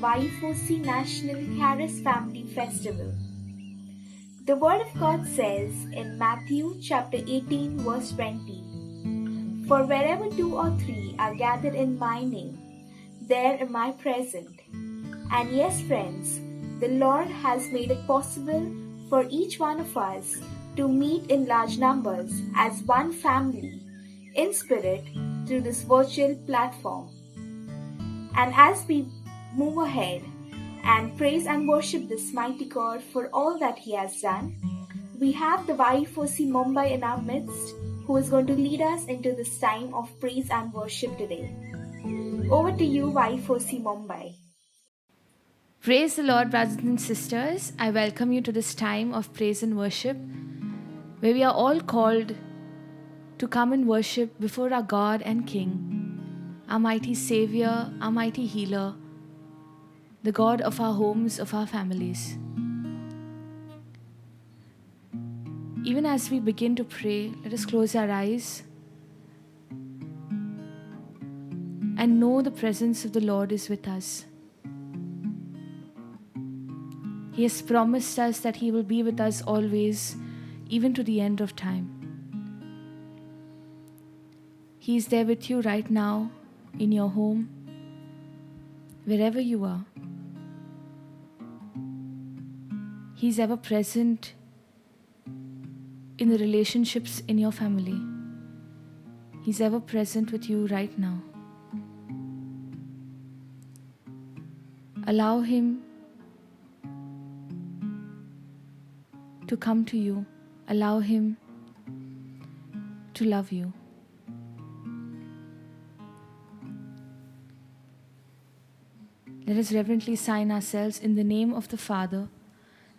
Y4C National Charis Family Festival. The Word of God says in Matthew chapter 18 verse 20, "For wherever 2 or 3 are gathered in my name, there am I present." And yes, friends, the Lord has made it possible for each one of us to meet in large numbers as one family in spirit through this virtual platform. And as we move ahead and praise and worship this mighty God for all that He has done, we have the Y4C Mumbai in our midst, who is going to lead us into this time of praise and worship today. Over to you, Y4C Mumbai. Praise the Lord, brothers and sisters. I welcome you to this time of praise and worship, where we are all called to come and worship before our God and King, our mighty Savior, our mighty Healer, the God of our homes, of our families. Even as we begin to pray, let us close our eyes and know the presence of the Lord is with us. He has promised us that He will be with us always, even to the end of time. He is there with you right now, in your home, wherever you are. He is ever present in the relationships in your family. He's ever present with you right now. Allow Him to come to you. Allow Him to love you. Let us reverently sign ourselves in the name of the Father,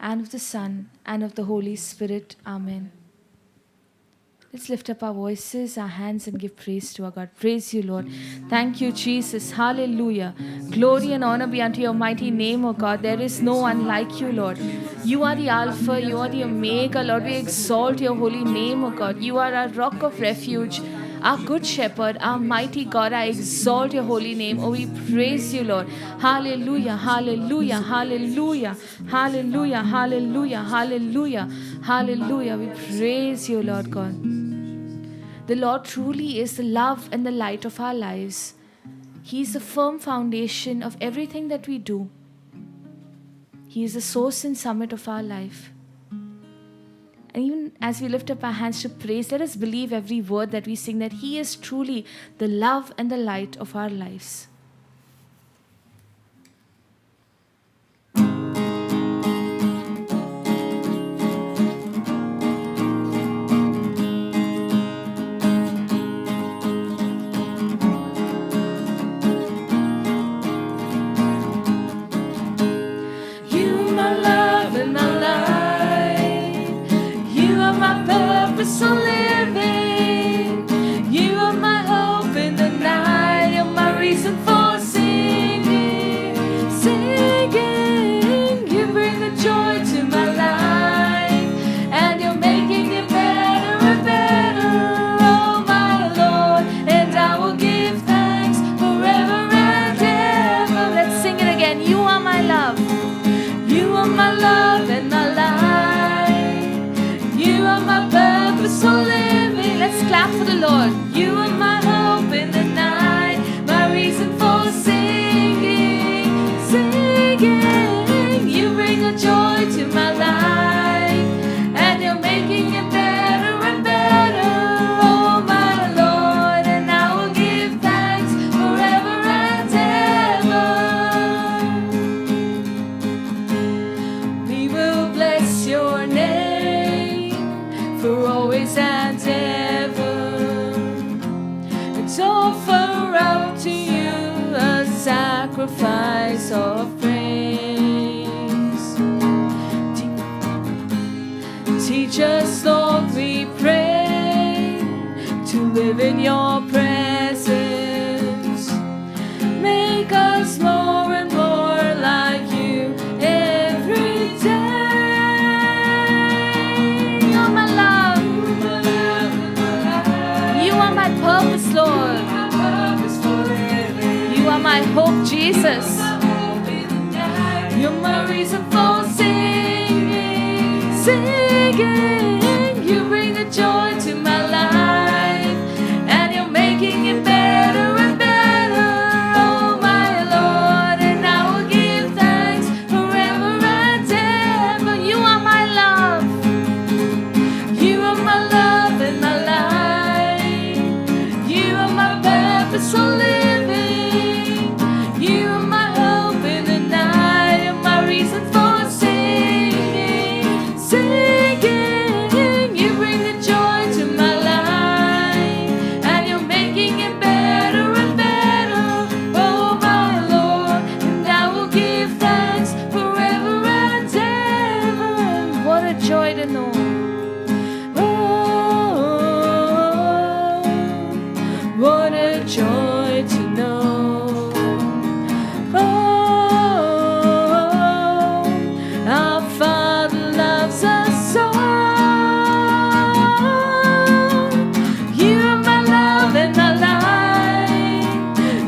and of the Son, and of the Holy Spirit. Amen. Let's lift up our voices, our hands, and give praise to our God. Praise you, Lord. Thank you, Jesus. Hallelujah. Glory and honor be unto your mighty name, O God. There is no one like you, Lord. You are the Alpha, you are the Omega, Lord. We exalt your holy name, O God. You are our rock of refuge, our good shepherd, our mighty God. I exalt your holy name. Oh, we praise you, Lord. Hallelujah, hallelujah, hallelujah, hallelujah, hallelujah, hallelujah, hallelujah. We praise you, Lord God. The Lord truly is the love and the light of our lives. He is the firm foundation of everything that we do. He is the source and summit of our life. And even as we lift up our hands to praise, let us believe every word that we sing, that He is truly the love and the light of our lives. So living, you are my hope in the night, you're my reason for singing, singing. You bring the joy to my life, and you're making it better and better, oh my Lord. And I will give thanks forever and ever. Let's sing it again. You are my love, you are my love and my life, you are my purpose so living. Let's clap for the Lord. You are my hope in the night, my reason for singing, singing. You bring a joy to my life, and you're making it better and better, oh my Lord. And I will give thanks forever and ever. We will bless your name for always and ever, and offer up to you a sacrifice of praise. Teach us, Lord, we pray, to live in your presence. Make us more and more like you every day. You're my love, you are my purpose, Lord. You are my hope, Jesus. reason for singing, singing. You bring the joy to my life, and you're making it better and better, oh my Lord. And I will give thanks forever and ever. You are my love, you are my love and my life. You are my purpose for living. You are my hope in the night, and my reason for singing, singing. You bring the joy to my life, and you're making it better and better, oh my Lord. And I will give thanks forever and ever. What a joy to know. Oh, what a joy to know. Oh, our Father loves us so. You are my love and my life.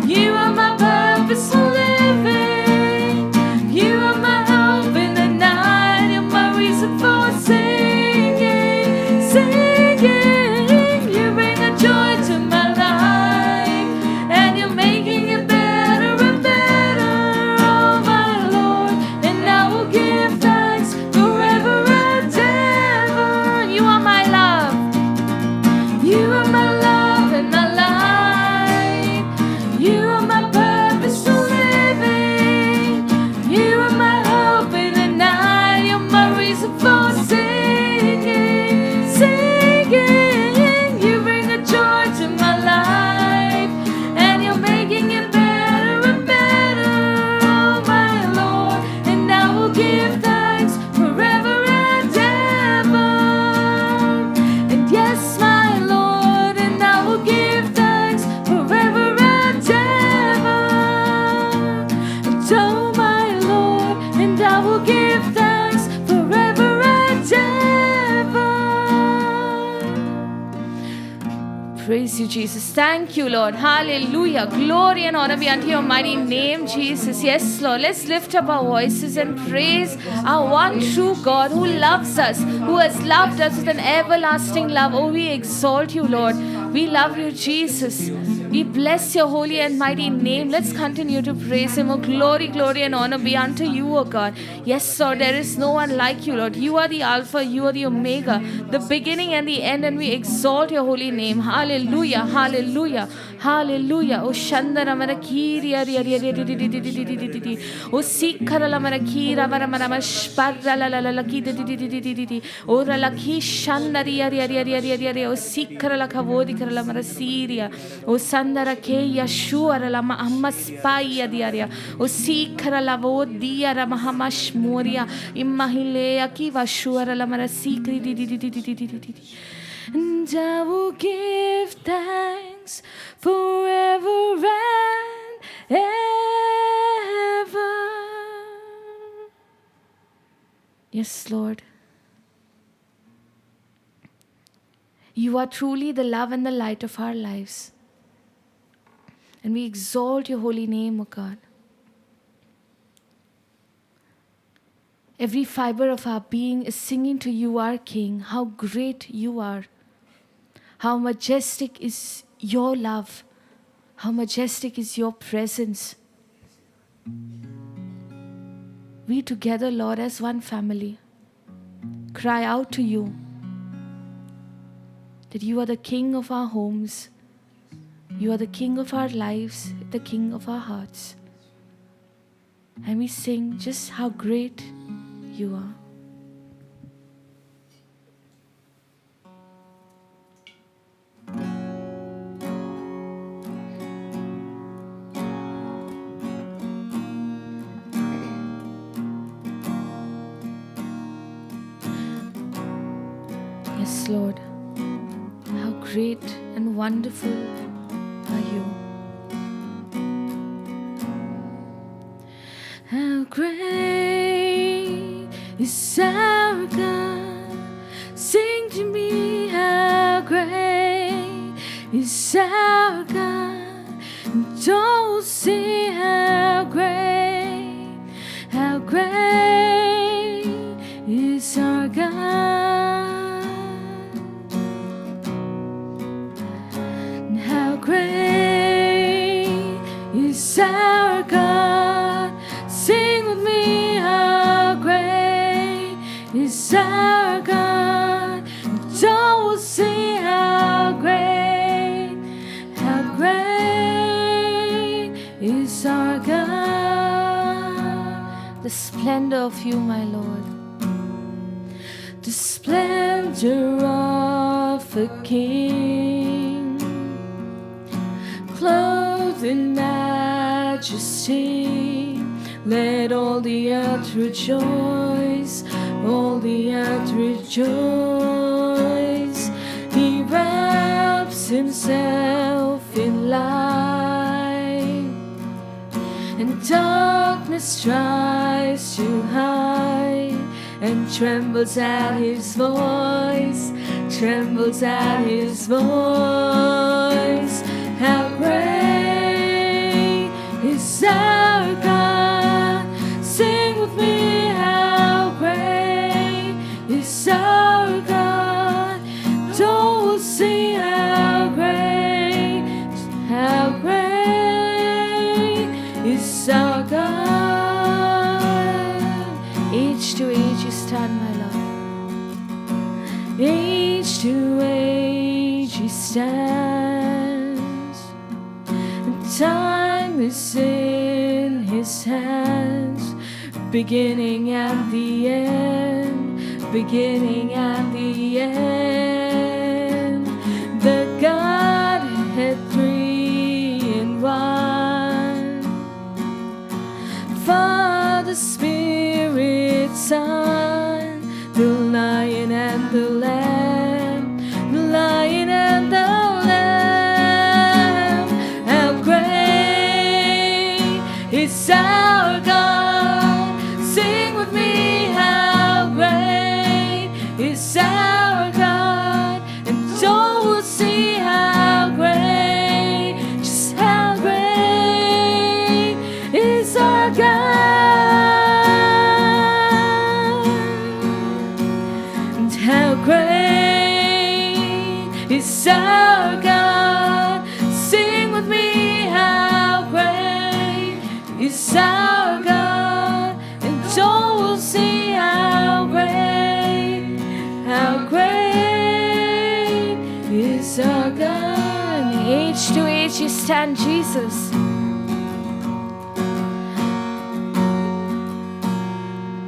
You are my purpose for living. You are my hope in the night, and my reason for singing, singing. You bring a joy to my life, and you're making it better and better, oh my Lord. And I will give thanks forever and ever. You are my love, you are my love and my life. You are my purpose for living. You are my hope in the night. You're my reason for singing, singing. You bring a joy to my life, and you're making it better and better, oh my Lord. And I will give thanks forever and ever. And yes, my Lord, and I will give thanks forever and ever. And oh my Lord, and I will give thanks forever and ever. Praise you, Jesus. Thank you, Lord. Hallelujah. Glory and honor be unto your mighty name, Jesus. Yes, Lord. Let's lift up our voices and praise our one true God who loves us, who has loved us with an everlasting love. Oh, we exalt you, Lord. We love you, Jesus. We bless your holy and mighty name. Let's continue to praise him. Oh, glory, glory and honor be unto you, O God. Yes, Lord, there is no one like you, Lord. You are the Alpha, you are the Omega, the beginning and the end, and we exalt your holy name. Hallelujah, hallelujah, hallelujah. Oh, Shandara Marakiri, oh, Sikara Marakira, Maramashparra la Laki, oh, Ralaki Shandari, oh, Sikara la Kavodi, Karala Marasiria, oh, Sandara Ke Yashua la Mahamaspai diaria, O Sikara la Vodia Ramahamash Moria, Imahilea Kiva Shura la Marasikri. And I will give thanks forever and ever. Yes, Lord. You are truly the love and the light of our lives. And we exalt your holy name, O God. Every fiber of our being is singing to you, our King, how great you are. How majestic is your love. How majestic is your presence. We together, Lord, as one family, cry out to you that you are the King of our homes. You are the King of our lives, the King of our hearts. And we sing just how great you are. Yes, Lord, how great and wonderful are you. How great is our God. Sing to me, how great is our God. And don't see how great splendor of you, my Lord. The splendor of a king, clothed in majesty. Let all the earth rejoice, all the earth rejoice. He wraps himself in light, and darkness tries to hide, and trembles at his voice, trembles at his voice. How great is our God! Sing with me, how great is our God! Don't see how great is our God. Age to age you stand, my Lord. Age to age he stands, and time is in his hands. Beginning and the end, beginning and the end. The Godhead three in one, Father, Spirit, Son, the Lion and the Lamb, the Lion and the Lamb. How great is our God! Sing with me, how great is our God! And all will see how great, just how great is our God. And how great is our God! Sing with me, how great is our God! And all will see how great is our God. And age to age you stand, Jesus.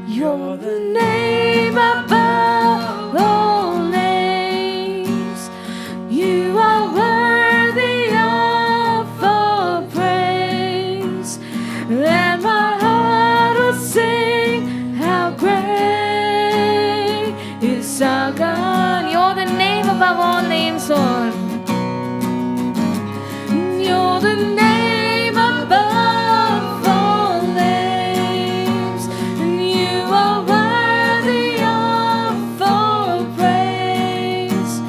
You're the name above all names. You are worthy of all praise. And my heart will sing, how great is our God. You're the name above all names, Lord. You're the name above all names. And you are worthy of all praise.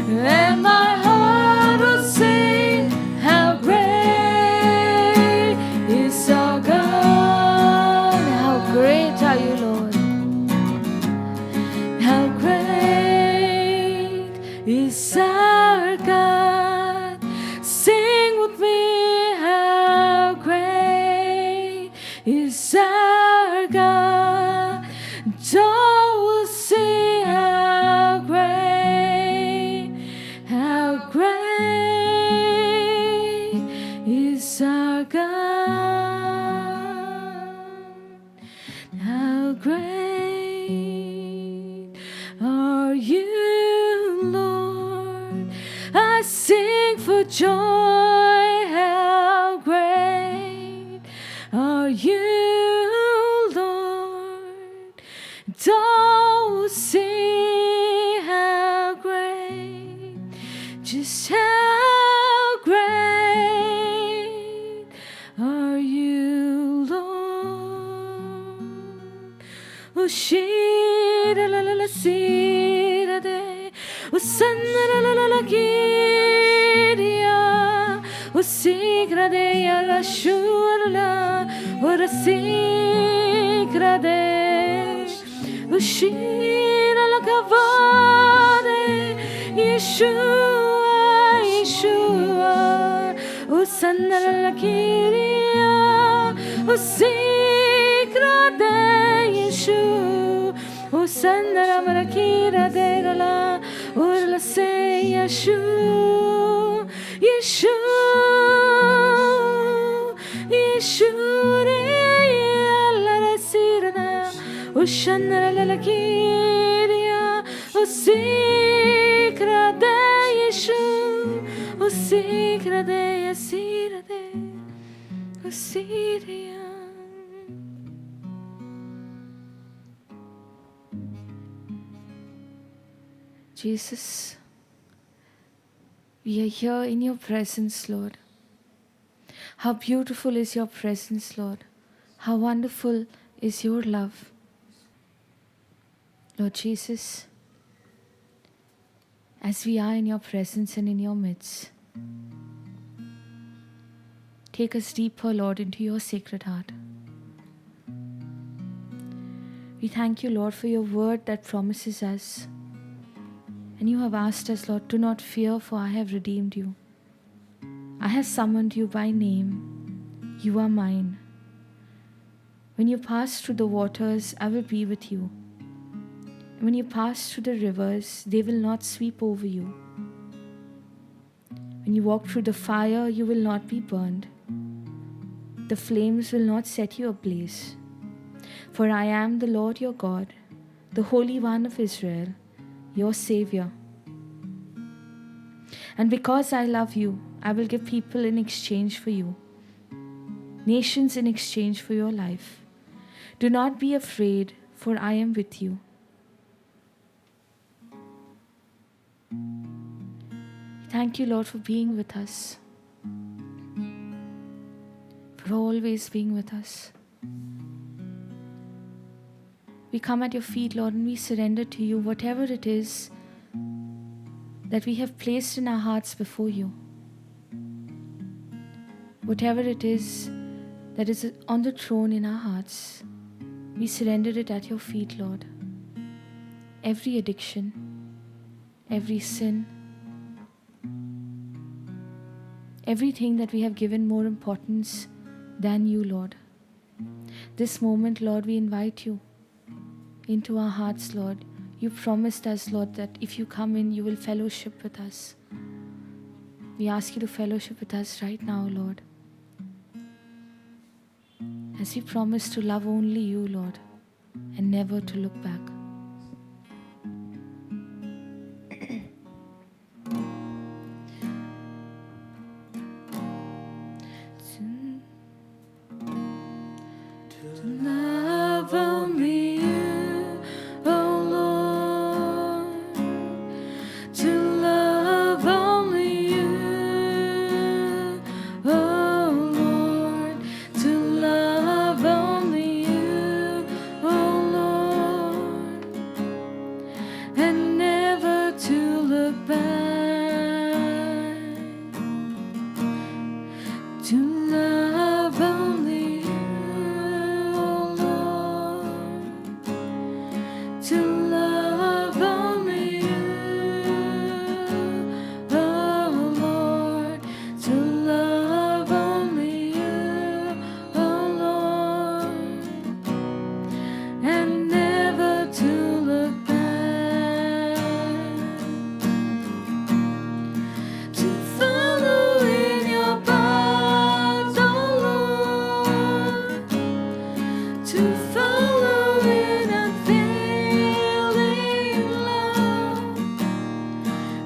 And my heart will sing, how great is our God. How great are you, Lord? How great is our God! Sing with me, how great is our God! And all will see how great is our God. How great are you, Lord? I sing for joy. How great are you, Lord? And all will see how great, just how great are you, Lord. Oh, shira la la la sira de, oh, sanna la la la la kiria, oh, sigra de ya la shura, oh, la sigra de, oh, shira la kavade, Yeshua, Yeshua, oh, sanna la la kiria, oh, sigra de Yeshua, oh, sanna la marakira de la, oh, la se Yeshua, Yeshua, Yeshua, la la sirna. Ushanaralakiria, Usikra de Yeshu, Usikra de Yasira de Usiria. Jesus, we are here in your presence, Lord. How beautiful is your presence, Lord. How wonderful is your love. Lord Jesus, as we are in your presence and in your midst, take us deeper, Lord, into your sacred heart. We thank you, Lord, for your word that promises us. And you have asked us, Lord, do not fear, for I have redeemed you. I have summoned you by name. You are mine. When you pass through the waters, I will be with you. And when you pass through the rivers, they will not sweep over you. When you walk through the fire, you will not be burned. The flames will not set you ablaze. For I am the Lord your God, the Holy One of Israel, your Savior. And because I love you, I will give people in exchange for you, nations in exchange for your life. Do not be afraid, for I am with you. Thank you, Lord, for being with us, for always being with us. We come at your feet, Lord, and we surrender to you whatever it is that we have placed in our hearts before you. Whatever it is that is on the throne in our hearts, we surrender it at your feet, Lord. Every addiction, every sin, everything that we have given more importance than you, Lord. This moment, Lord, we invite you into our hearts, Lord. You promised us, Lord, that if you come in, you will fellowship with us. We ask you to fellowship with us right now, Lord. As we promise to love only you, Lord, and never to look back. To love only you, oh Lord. To love only you, oh Lord. To love only you, oh Lord. And never to look back. To love only you, oh Lord. To love only you, oh Lord. To love only you, oh Lord. And never to look back. To follow in your paths, oh Lord. To follow in unfailing love.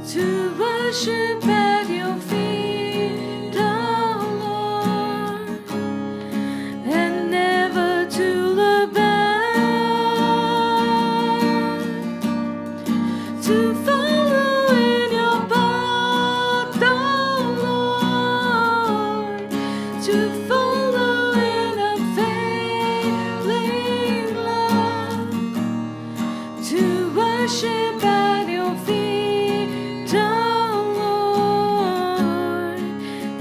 To worship at your feet, oh Lord. And never to look back. To follow in your path, oh Lord. To follow in unfailing love. To worship at your feet, oh Lord.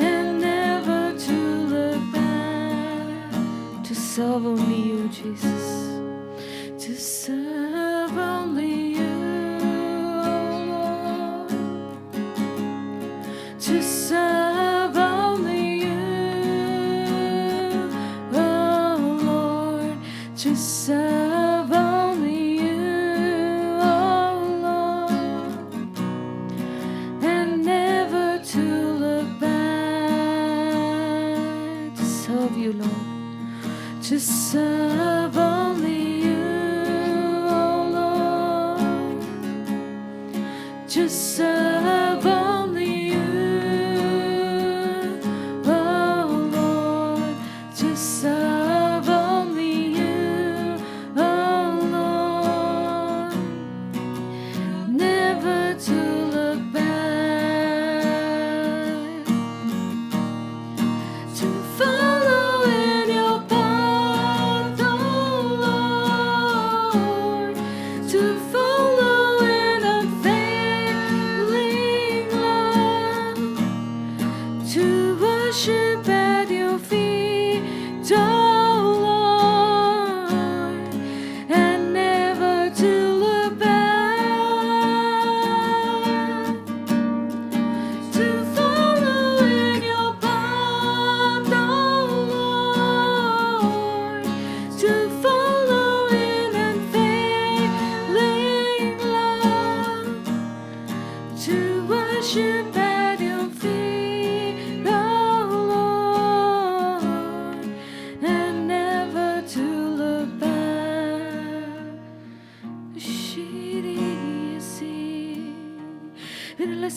And never to look back. To serve only you, Jesus. To serve only you, oh Lord. To serve only you, oh Lord. To serve only you, oh Lord. And never to look back. To serve you, Lord. To serve only you, To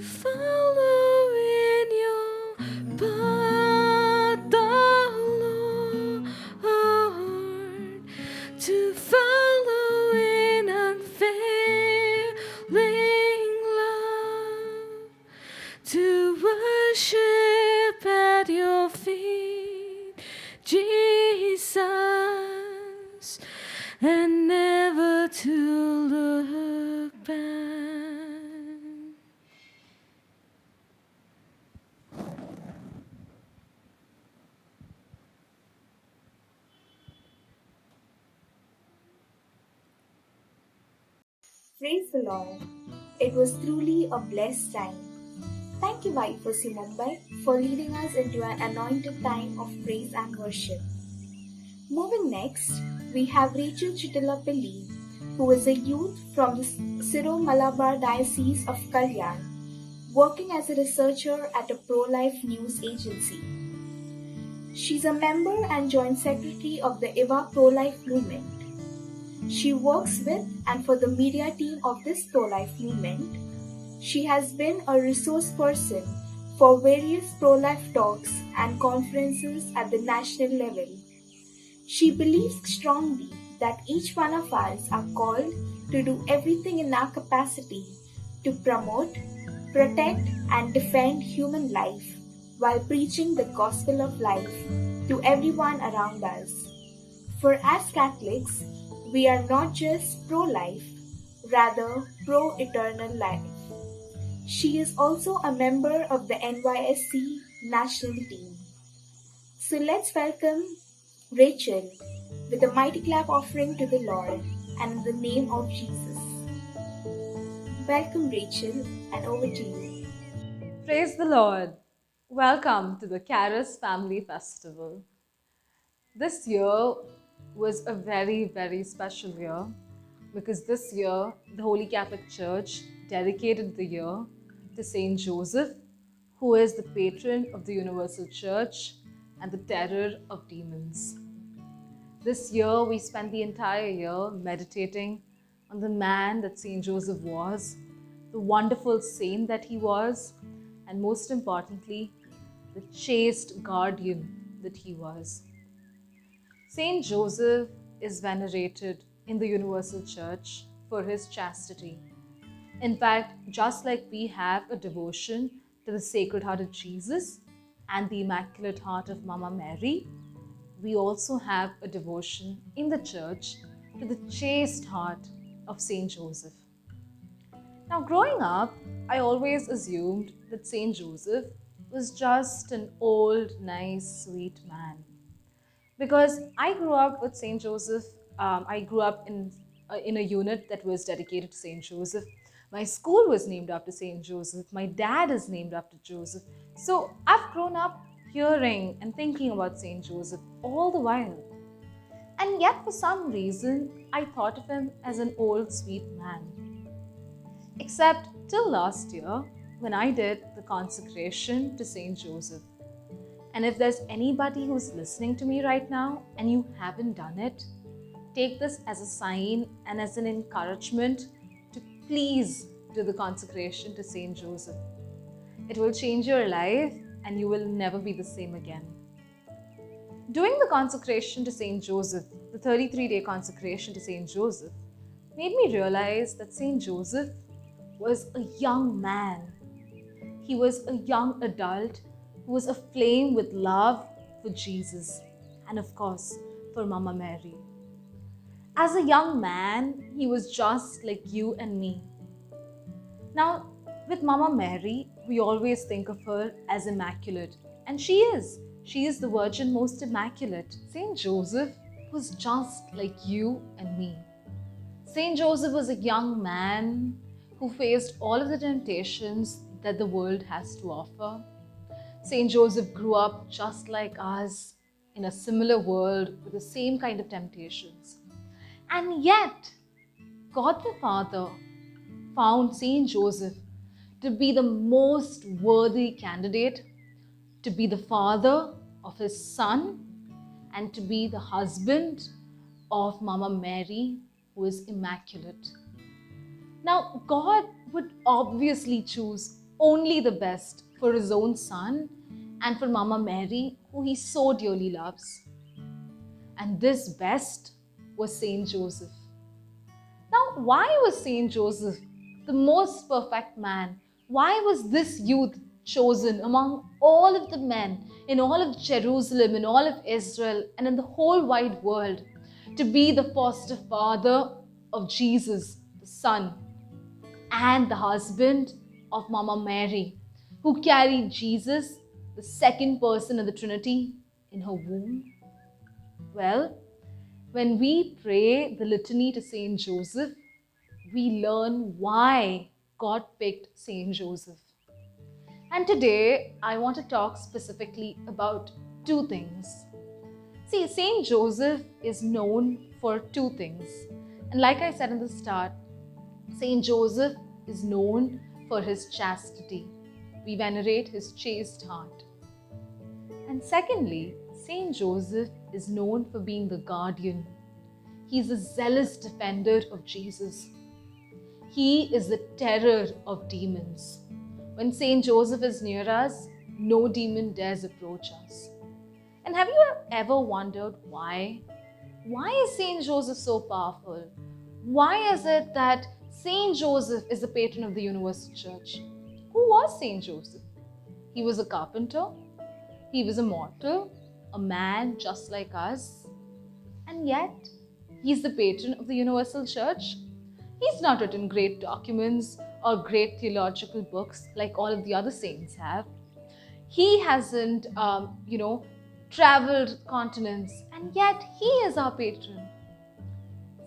follow in your path, oh Lord, to follow in unfailing love, to worship at your feet, Jesus, and never to look back. Praise the Lord. It was truly a blessed time. Thank you, YFC Mumbai, for leading us into an anointed time of praise and worship. Moving next, we have Rachel Chittilapilli, who is a youth from the Syro-Malabar Diocese of Kalyan, working as a researcher at a pro-life news agency. She's a member and joint secretary of the IVA pro-life movement. She works with and for the media team of this pro-life movement. She has been a resource person for various pro-life talks and conferences at the national level. She believes strongly that each one of us are called to do everything in our capacity to promote, protect, and defend human life while preaching the gospel of life to everyone around us. For as Catholics, we are not just pro-life, rather pro-eternal life. She is also a member of the NYSC national team. So let's welcome Rachel with a mighty clap offering to the Lord and in the name of Jesus. Welcome, Rachel, and over to you. Praise the Lord. Welcome to the Charis Family Festival. This year was a very, very special year because this year the Holy Catholic Church dedicated the year to Saint Joseph, who is the patron of the Universal Church and the terror of demons. This year we spent the entire year meditating on the man that Saint Joseph was, the wonderful saint that he was, and most importantly, the chaste guardian that he was. Saint Joseph is venerated in the Universal Church for his chastity. In fact, just like we have a devotion to the Sacred Heart of Jesus and the Immaculate Heart of Mama Mary, we also have a devotion in the Church to the chaste heart of Saint Joseph. Now, growing up, I always assumed that Saint Joseph was just an old, nice, sweet man. Because I grew up with Saint Joseph, I grew up in a unit that was dedicated to Saint Joseph. My school was named after Saint Joseph. My dad is named after Joseph. So I've grown up hearing and thinking about Saint Joseph all the while. And yet, for some reason, I thought of him as an old, sweet man. Except till last year, when I did the consecration to Saint Joseph. And if there's anybody who's listening to me right now and you haven't done it, take this as a sign and as an encouragement to please do the consecration to Saint Joseph. It will change your life and you will never be the same again. Doing the consecration to Saint Joseph, the 33-day consecration to Saint Joseph, made me realize that Saint Joseph was a young man. He was a young adult who was aflame with love for Jesus and, of course, for Mama Mary. As a young man, he was just like you and me. Now, with Mama Mary, we always think of her as immaculate, and she is. She is the Virgin most immaculate. Saint Joseph was just like you and me. Saint Joseph was a young man who faced all of the temptations that the world has to offer. Saint Joseph grew up just like us in a similar world with the same kind of temptations. And yet, God the Father found Saint Joseph to be the most worthy candidate to be the father of his son and to be the husband of Mama Mary, who is immaculate. Now, God would obviously choose only the best for his own son and for Mama Mary, who he so dearly loves. And this best was Saint Joseph. Now, why was Saint Joseph the most perfect man? Why was this youth chosen among all of the men in all of Jerusalem, in all of Israel, and in the whole wide world to be the foster father of Jesus, the Son, and the husband of Mama Mary, who carried Jesus, the second person of the Trinity, in her womb? Well, when we pray the litany to Saint Joseph, we learn why God picked Saint Joseph. And today, I want to talk specifically about two things. See, Saint Joseph is known for two things. And like I said in the start, Saint Joseph is known for his chastity. We venerate his chaste heart. And secondly, Saint Joseph is known for being the guardian. He is a zealous defender of Jesus. He is the terror of demons. When Saint Joseph is near us, no demon dares approach us. And have you ever wondered why? Why is Saint Joseph so powerful? Why is it that Saint Joseph is the patron of the Universal Church? Who was Saint Joseph? He was a carpenter. He was a mortal, a man just like us. And yet, he's the patron of the Universal Church. He's not written great documents or great theological books like all of the other saints have. He hasn't, traveled continents, and yet he is our patron.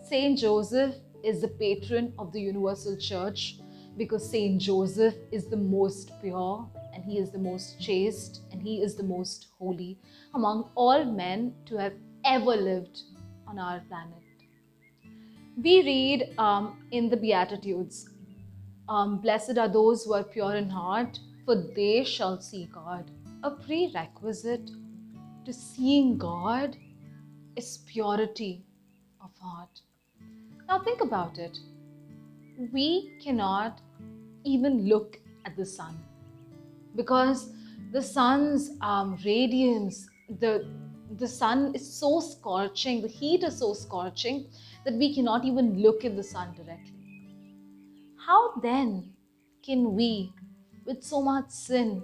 Saint Joseph is the patron of the Universal Church because Saint Joseph is the most pure and he is the most chaste and he is the most holy among all men to have ever lived on our planet. We read in the Beatitudes, blessed are those who are pure in heart, for they shall see God. A prerequisite to seeing God is purity of heart. Now think about it. We cannot even look at the sun because the sun's radiance, the sun is so scorching, the heat is so scorching that we cannot even look at the sun directly. How then can we, with so much sin,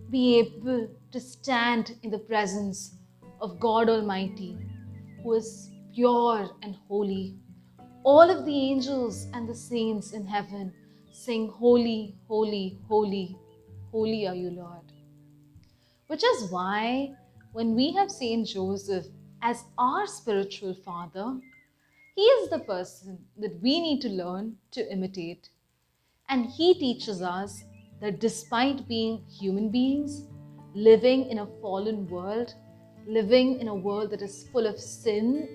be able to stand in the presence of God Almighty, who is pure and holy? All of the angels and the saints in heaven sing, Holy, holy, holy, holy are you, Lord. Which is why when we have Saint Joseph as our spiritual father, he is the person that we need to learn to imitate. And he teaches us that despite being human beings, living in a fallen world, living in a world that is full of sin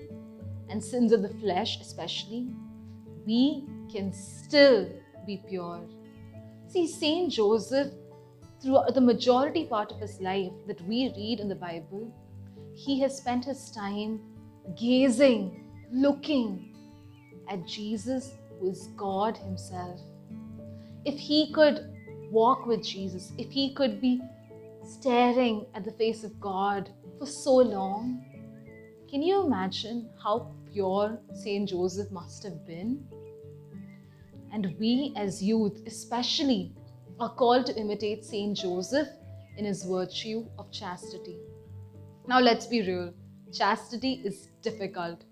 and sins of the flesh especially, we can still be pure. See, Saint Joseph, throughout the majority part of his life that we read in the Bible, he has spent his time gazing, looking at Jesus, who is God himself. If he could walk with Jesus, if he could be staring at the face of God for so long, can you imagine how pure Saint Joseph must have been? And we as youth especially are called to imitate Saint Joseph in his virtue of chastity. Now let's be real, chastity is difficult.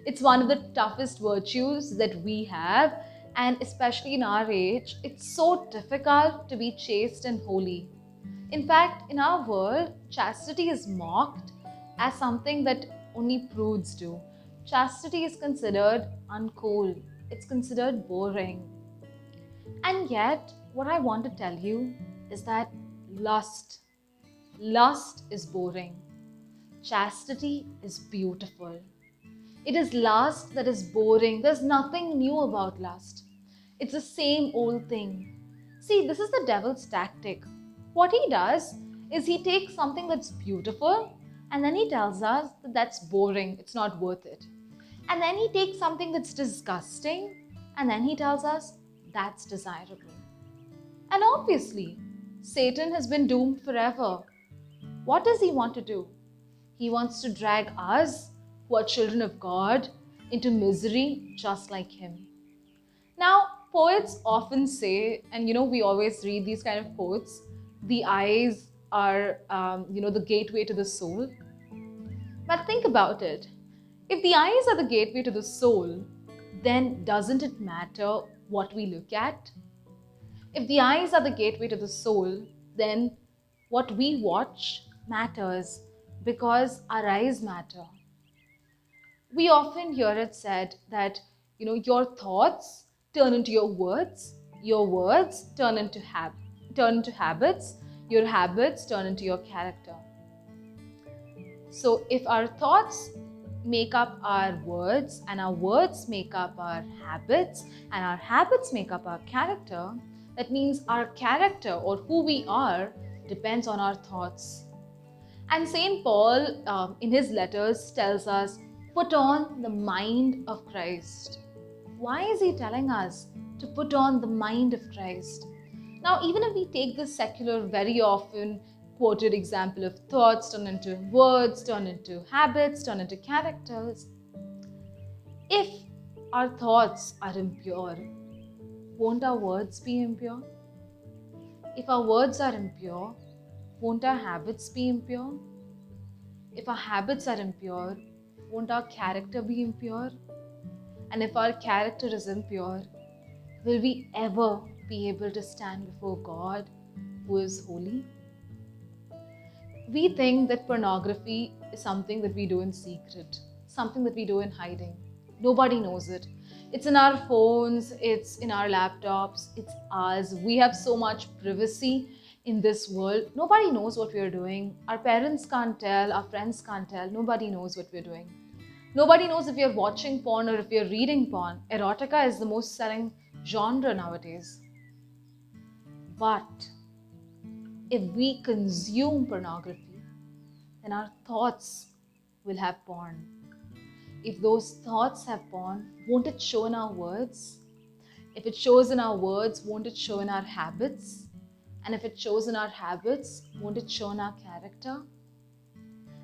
It's one of the toughest virtues that we have, and especially in our age, it's so difficult to be chaste and holy. In fact, in our world, chastity is mocked as something that only prudes do. Chastity is considered uncool, it's considered boring. And yet, what I want to tell you is that lust is boring. Chastity is beautiful. It is lust that is boring. There's nothing new about lust. It's the same old thing. See, this is the devil's tactic. What he does is he takes something that's beautiful and then he tells us that that's boring, it's not worth it. And then he takes something that's disgusting and then he tells us that's desirable. And obviously, Satan has been doomed forever. What does he want to do? He wants to drag us, who are children of God, into misery just like him. Now, poets often say, and we always read these kind of quotes, the eyes are, the gateway to the soul. But think about it. If the eyes are the gateway to the soul, then doesn't it matter what we look at? If the eyes are the gateway to the soul, then what we watch matters because our eyes matter. We often hear it said that, your thoughts turn into your words turn into habits, your habits turn into your character. So if our thoughts make up our words and our words make up our habits and our habits make up our character, that means our character or who we are depends on our thoughts. And St. Paul in his letters tells us, put on the mind of Christ. Why is he telling us to put on the mind of Christ? Now, even if we take this secular, very often quoted example of thoughts turn into words, turn into habits, turn into characters, if our thoughts are impure, won't our words be impure? If our words are impure, won't our habits be impure? If our habits are impure, won't our character be impure? And if our character is impure, will we ever be able to stand before God who is holy? We think that pornography is something that we do in secret, something that we do in hiding. Nobody knows it. It's in our phones, it's in our laptops, it's ours. We have so much privacy in this world. Nobody knows what we're doing. Our parents can't tell, our friends can't tell. Nobody knows what we're doing. Nobody knows if you're watching porn or if you're reading porn. Erotica is the most selling genre nowadays. But if we consume pornography, then our thoughts will have porn. If those thoughts have porn, won't it show in our words? If it shows in our words, won't it show in our habits? And if it shows in our habits, won't it show in our character?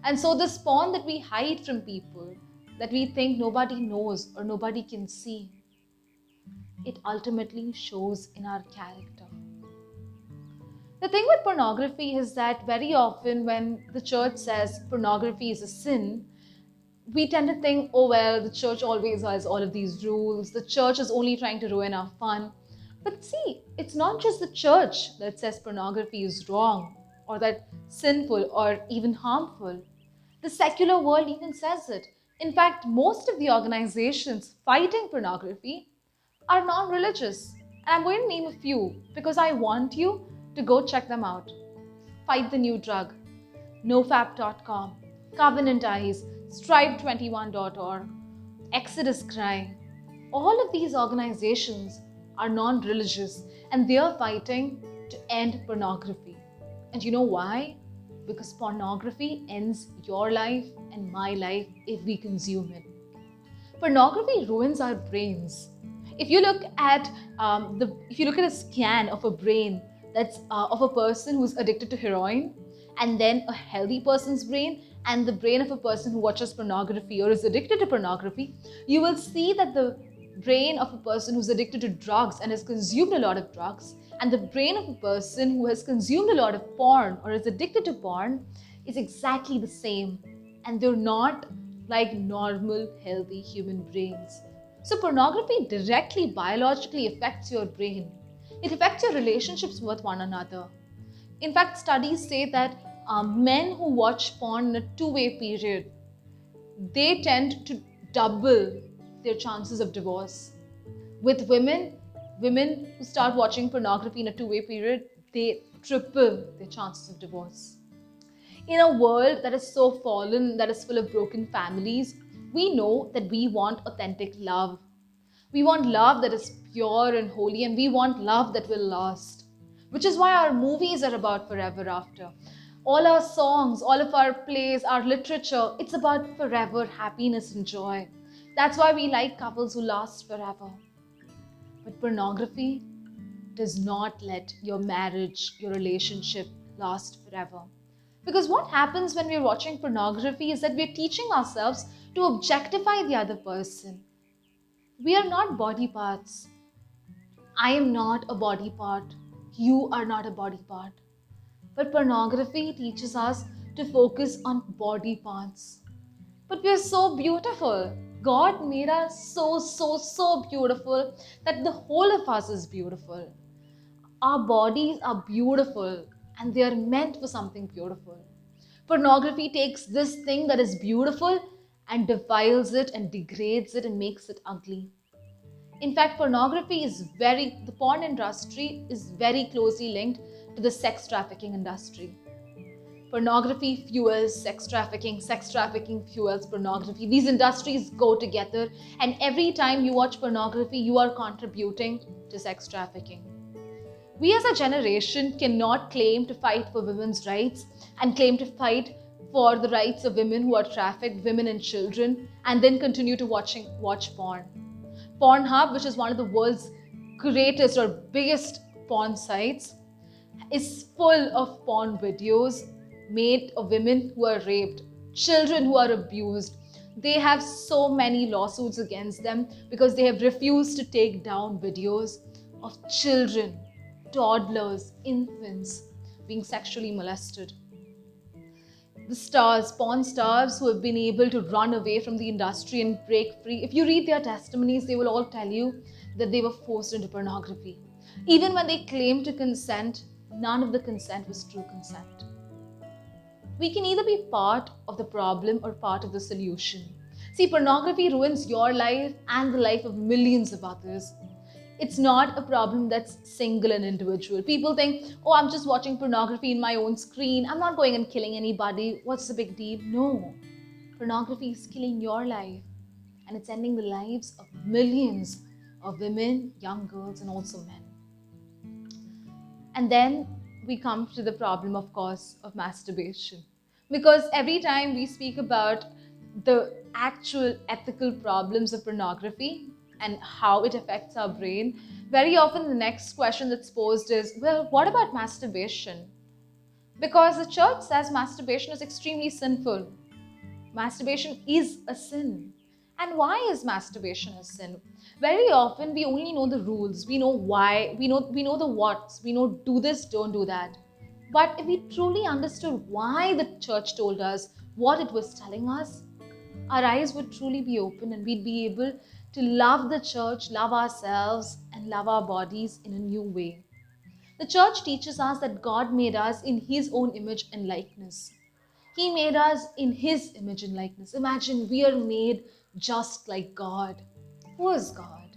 And so this porn that we hide from people, that we think nobody knows or nobody can see, it ultimately shows in our character. The thing with pornography is that very often when the church says pornography is a sin, we tend to think, oh well, the church always has all of these rules. The church is only trying to ruin our fun. But see, it's not just the church that says pornography is wrong or that sinful or even harmful. The secular world even says it. In fact, most of the organizations fighting pornography are non-religious. And I'm going to name a few because I want you to go check them out. Fight the New Drug, NoFap.com, Covenant Eyes, Strive21.org, Exodus Cry. All of these organizations are non-religious and they are fighting to end pornography. And you know why? Because pornography ends your life and my life if we consume it. Pornography ruins our brains. If you look at a scan of a brain that's of a person who's addicted to heroin, and then a healthy person's brain and the brain of a person who watches pornography or is addicted to pornography, you will see that the brain of a person who's addicted to drugs and has consumed a lot of drugs and the brain of a person who has consumed a lot of porn or is addicted to porn is exactly the same. And they're not like normal, healthy human brains. So pornography directly, biologically affects your brain. It affects your relationships with one another. In fact, studies say that men who watch porn in a two-way period, they tend to double their chances of divorce. With women who start watching pornography in a two-way period, they triple their chances of divorce. In a world that is so fallen, that is full of broken families, We know that we want authentic love. We want love that is pure and holy, and we want love that will last. Which is why our movies are about forever after. All our songs, all of our plays, our literature, it's about forever happiness and joy. That's why we like couples who last forever. But pornography does not let your marriage, your relationship last forever. Because what happens when we're watching pornography is that we're teaching ourselves to objectify the other person. We are not body parts. I am not a body part. You are not a body part. But pornography teaches us to focus on body parts. But we are so beautiful. God made us so beautiful that the whole of us is beautiful. Our bodies are beautiful and they are meant for something beautiful. Pornography takes this thing that is beautiful and defiles it and degrades it and makes it ugly. In fact, the porn industry is very closely linked to the sex trafficking industry. Pornography fuels sex trafficking fuels pornography. These industries go together, and every time you watch pornography, you are contributing to sex trafficking. We as a generation cannot claim to fight for women's rights and claim to fight for the rights of women who are trafficked, women and children, and then continue to watch porn. Pornhub, which is one of the world's greatest or biggest porn sites, is full of porn videos made of women who are raped, children who are abused. They have so many lawsuits against them because they have refused to take down videos of children, toddlers, infants being sexually molested. The stars, porn stars who have been able to run away from the industry and break free, if you read their testimonies, they will all tell you that they were forced into pornography. Even when they claimed to consent, none of the consent was true consent. We can either be part of the problem or part of the solution. See, pornography ruins your life and the life of millions of others. It's not a problem that's single and individual. People think, oh, I'm just watching pornography in my own screen. I'm not going and killing anybody. What's the big deal? No. Pornography is killing your life, and it's ending the lives of millions of women, young girls, and also men. And then we come to the problem, of course, of masturbation. Because every time we speak about the actual ethical problems of pornography and how it affects our brain, very often the next question that's posed is, well, what about masturbation? Because the church says masturbation is extremely sinful. Masturbation is a sin. And why is masturbation a sin? Very often we only know the rules. We know why. We know the whats. We know do this, don't do that. But if we truly understood why the church told us what it was telling us, our eyes would truly be open and we'd be able to love the church, love ourselves, and love our bodies in a new way. The church teaches us that God made us in His own image and likeness. He made us in His image and likeness. Imagine we are made just like God. Who is God?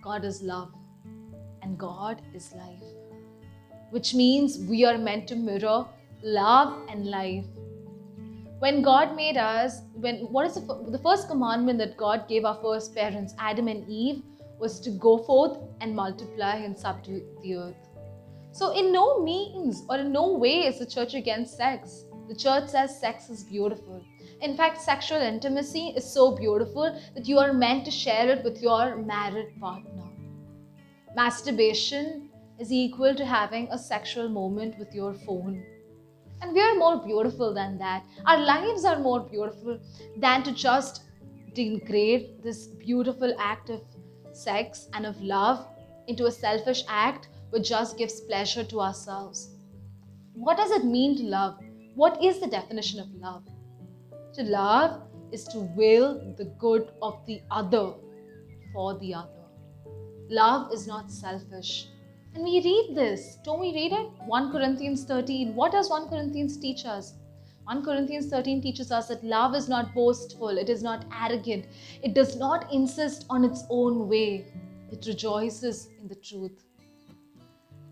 God is love, and God is life, which means we are meant to mirror love and life. When God made us, what is the first commandment that God gave our first parents, Adam and Eve, was to go forth and multiply and subdue the earth. So in no means or in no way is the church against sex. The church says sex is beautiful. In fact, sexual intimacy is so beautiful that you are meant to share it with your married partner. Masturbation is equal to having a sexual moment with your phone. And we are more beautiful than that. Our lives are more beautiful than to just degrade this beautiful act of sex and of love into a selfish act which just gives pleasure to ourselves. What does it mean to love? What is the definition of love? To love is to will the good of the other for the other. Love is not selfish. And we read this. Don't we read it? 1 Corinthians 13. What does 1 Corinthians teach us? 1 Corinthians 13 teaches us that love is not boastful. It is not arrogant. It does not insist on its own way. It rejoices in the truth.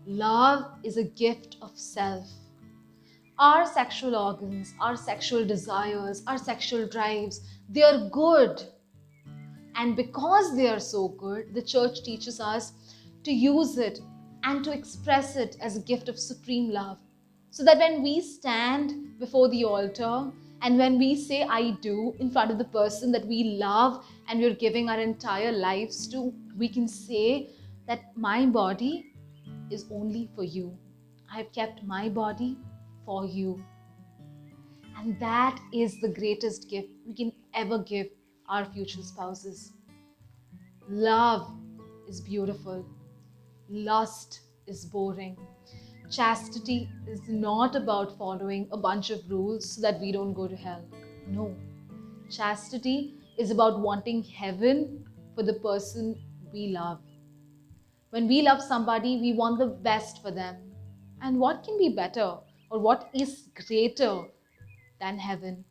Love is a gift of self. Our sexual organs, our sexual desires, our sexual drives, they are good. And because they are so good, the church teaches us to use it and to express it as a gift of supreme love. So that when we stand before the altar and when we say, I do, in front of the person that we love and we're giving our entire lives to, we can say that my body is only for you. I've kept my body for you. And that is the greatest gift we can ever give our future spouses. Love is beautiful. Lust is boring. Chastity is not about following a bunch of rules so that we don't go to hell. No. Chastity is about wanting heaven for the person we love. When we love somebody, we want the best for them. And what can be better or what is greater than heaven?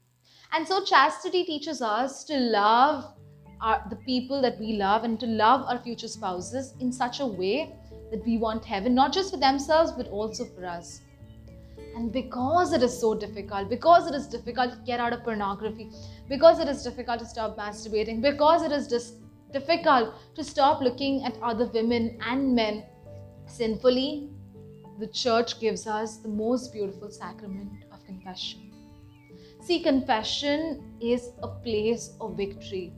And so chastity teaches us to love the people that we love and to love our future spouses in such a way that we want heaven, not just for themselves, but also for us. And because it is so difficult, because it is difficult to get out of pornography, because it is difficult to stop masturbating, because it is difficult to stop looking at other women and men sinfully, the church gives us the most beautiful sacrament of confession. See, confession is a place of victory.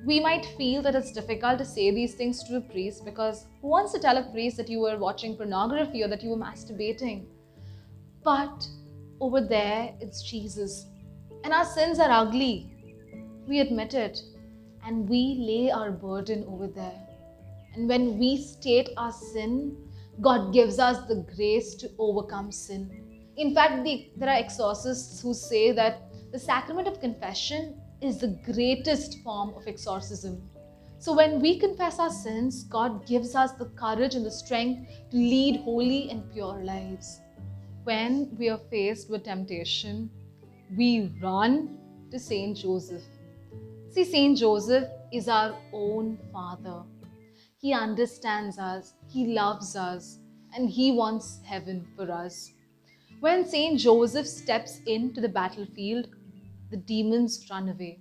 We might feel that it's difficult to say these things to a priest because who wants to tell a priest that you were watching pornography or that you were masturbating? But over there, it's Jesus. And our sins are ugly. We admit it. And we lay our burden over there. And when we state our sin, God gives us the grace to overcome sin. In fact, there are exorcists who say that the sacrament of confession is the greatest form of exorcism. So when we confess our sins, God gives us the courage and the strength to lead holy and pure lives. When we are faced with temptation, we run to Saint Joseph. See, Saint Joseph is our own father. He understands us, he loves us, and he wants heaven for us. When Saint Joseph steps into the battlefield, the demons run away,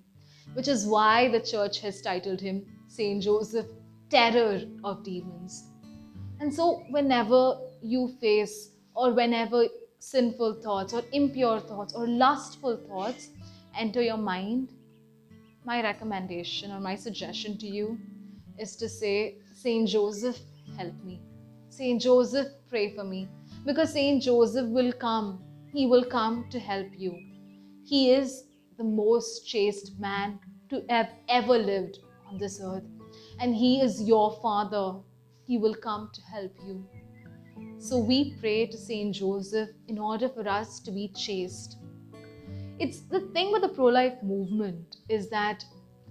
which is why the church has titled him Saint Joseph, Terror of Demons. And so, whenever you face or whenever sinful thoughts or impure thoughts or lustful thoughts enter your mind, my recommendation or my suggestion to you is to say, Saint Joseph, help me. Saint Joseph, pray for me. Because Saint Joseph will come. He will come to help you. He is the most chaste man to have ever lived on this earth. And he is your father. He will come to help you. So we pray to Saint Joseph in order for us to be chaste. It's the thing with the pro-life movement is that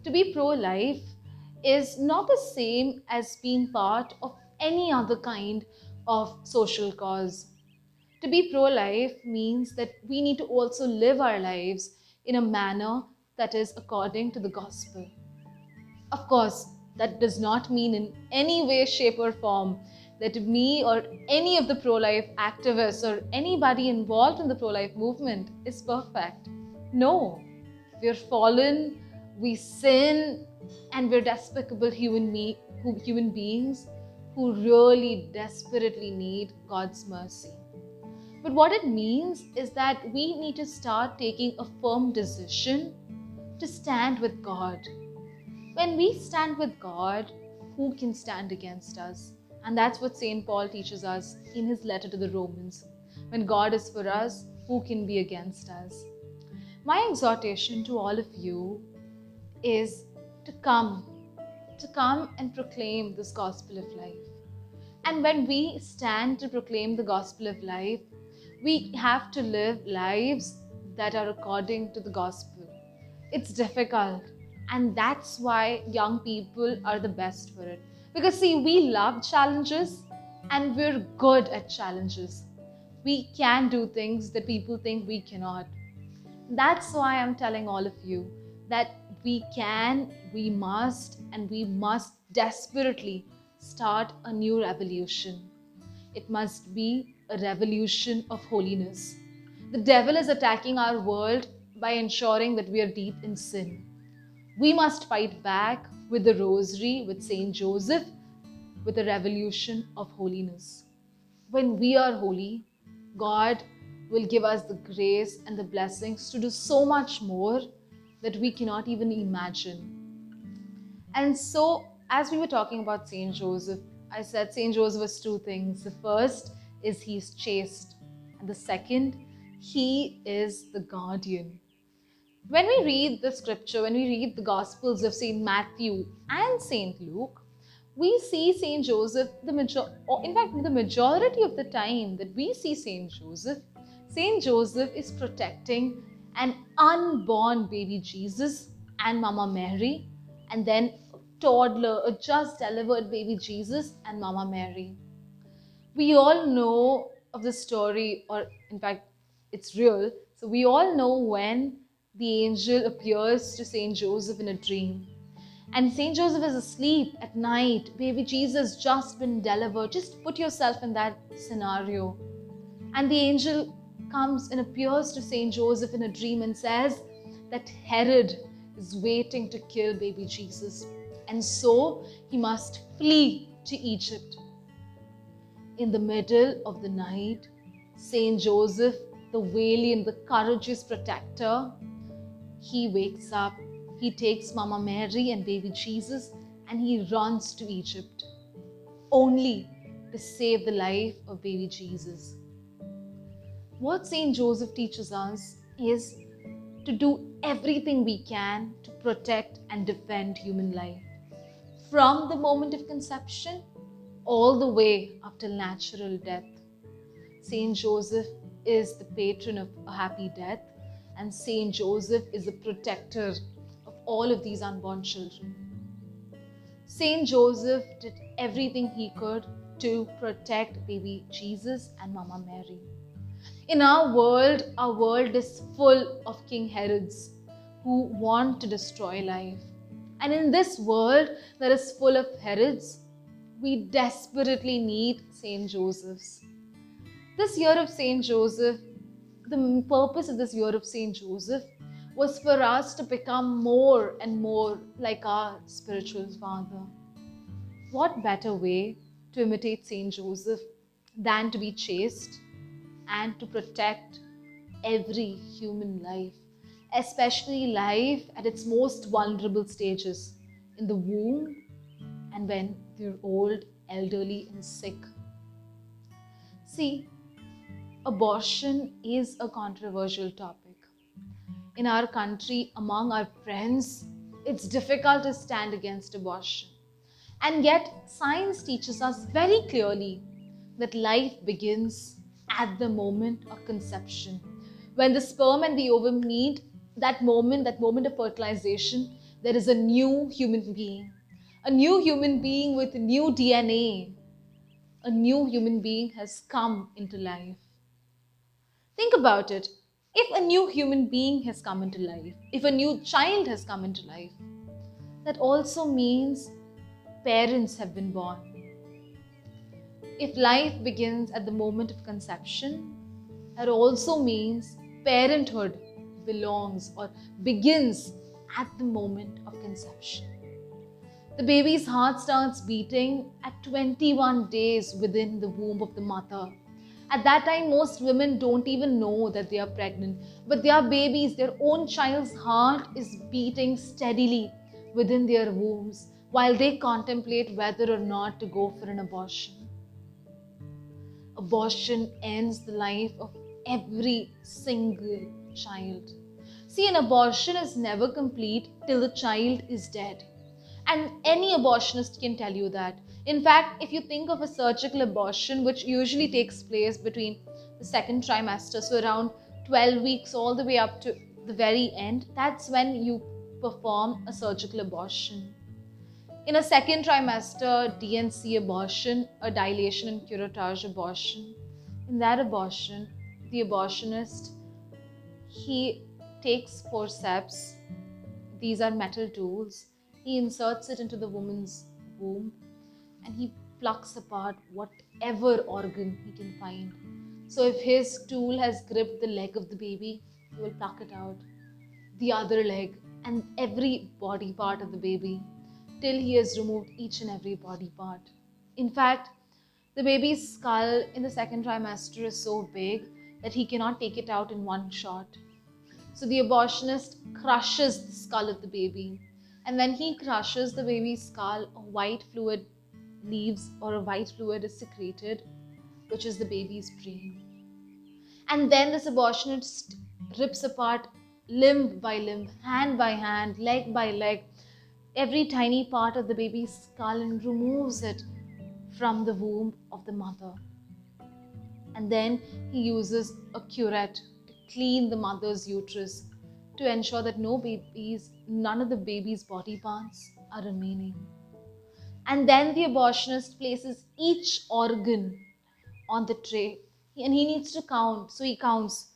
to be pro-life is not the same as being part of any other kind of social cause. To be pro-life means that we need to also live our lives in a manner that is according to the gospel. Of course, that does not mean in any way, shape or form that me or any of the pro-life activists or anybody involved in the pro-life movement is perfect. No, we're fallen, we sin, and we're despicable human beings who really desperately need God's mercy. But what it means is that we need to start taking a firm decision to stand with God. When we stand with God, who can stand against us? And that's what St. Paul teaches us in his letter to the Romans. When God is for us, who can be against us? My exhortation to all of you is to come and proclaim this gospel of life. And when we stand to proclaim the gospel of life, we have to live lives that are according to the gospel. It's difficult, and that's why young people are the best for it. Because see, we love challenges and we're good at challenges. We can do things that people think we cannot. That's why I'm telling all of you that we can, we must, and we must desperately start a new revolution. It must be a revolution of holiness. The devil is attacking our world by ensuring that we are deep in sin. We must fight back with the rosary, with Saint Joseph, with a revolution of holiness. When we are holy, God will give us the grace and the blessings to do so much more that we cannot even imagine. And so, as we were talking about Saint Joseph, I said Saint Joseph is two things. The first is he's chaste, and the second, he is the guardian. When we read the scripture, when we read the Gospels of Saint Matthew and Saint Luke, we see Saint Joseph, the majority of the time that we see Saint Joseph is protecting an unborn baby Jesus and Mama Mary, and then a toddler, a just delivered baby Jesus and Mama Mary. We all know of the story, or in fact, it's real. So we all know when the angel appears to Saint Joseph in a dream. And Saint Joseph is asleep at night. Baby Jesus just been delivered. Just put yourself in that scenario. And the angel comes and appears to Saint Joseph in a dream and says that Herod is waiting to kill baby Jesus. And so he must flee to Egypt. In the middle of the night, Saint Joseph, the valiant, the courageous protector, he wakes up, he takes Mama Mary and baby Jesus, and he runs to Egypt, only to save the life of baby Jesus. What Saint Joseph teaches us is to do everything we can to protect and defend human life, from the moment of conception all the way up till natural death. Saint Joseph is the patron of a happy death, and Saint Joseph is a protector of all of these unborn children. Saint Joseph did everything he could to protect baby Jesus and Mama Mary. In our world is full of King Herods who want to destroy life. And in this world that is full of Herods, we desperately need Saint Josephs. This year of Saint Joseph, the purpose of this year of Saint Joseph was for us to become more and more like our spiritual father. What better way to imitate Saint Joseph than to be chaste and to protect every human life, especially life at its most vulnerable stages, in the womb and when they're old, elderly, and sick. See, abortion is a controversial topic. In our country, among our friends, it's difficult to stand against abortion. And yet, science teaches us very clearly that life begins at the moment of conception. When the sperm and the ovum meet, that moment of fertilization, there is a new human being. A new human being with new DNA. A new human being has come into life. Think about it. If a new human being has come into life, if a new child has come into life, that also means parents have been born. If life begins at the moment of conception, that also means parenthood belongs or begins at the moment of conception. The baby's heart starts beating at 21 days within the womb of the mother. At that time, most women don't even know that they are pregnant, but their babies, their own child's heart is beating steadily within their wombs while they contemplate whether or not to go for an abortion. Abortion ends the life of every single child. See, an abortion is never complete till the child is dead. And any abortionist can tell you that. In fact, if you think of a surgical abortion, which usually takes place between the second trimester, so around 12 weeks all the way up to the very end, that's when you perform a surgical abortion. In a second trimester DNC abortion, a dilation and curettage abortion, in that abortion, the abortionist, he takes forceps, these are metal tools, he inserts it into the woman's womb and he plucks apart whatever organ he can find. So if his tool has gripped the leg of the baby, he will pluck it out, the other leg, and every body part of the baby, till he has removed each and every body part. In fact, the baby's skull in the second trimester is so big that he cannot take it out in one shot. So the abortionist crushes the skull of the baby. And when he crushes the baby's skull, a white fluid leaves or a white fluid is secreted, which is the baby's brain. And then this abortionist rips apart limb by limb, hand by hand, leg by leg, every tiny part of the baby's skull and removes it from the womb of the mother. And then he uses a curette to clean the mother's uterus to ensure that none of the baby's body parts are remaining. And then the abortionist places each organ on the tray and he needs to count. So he counts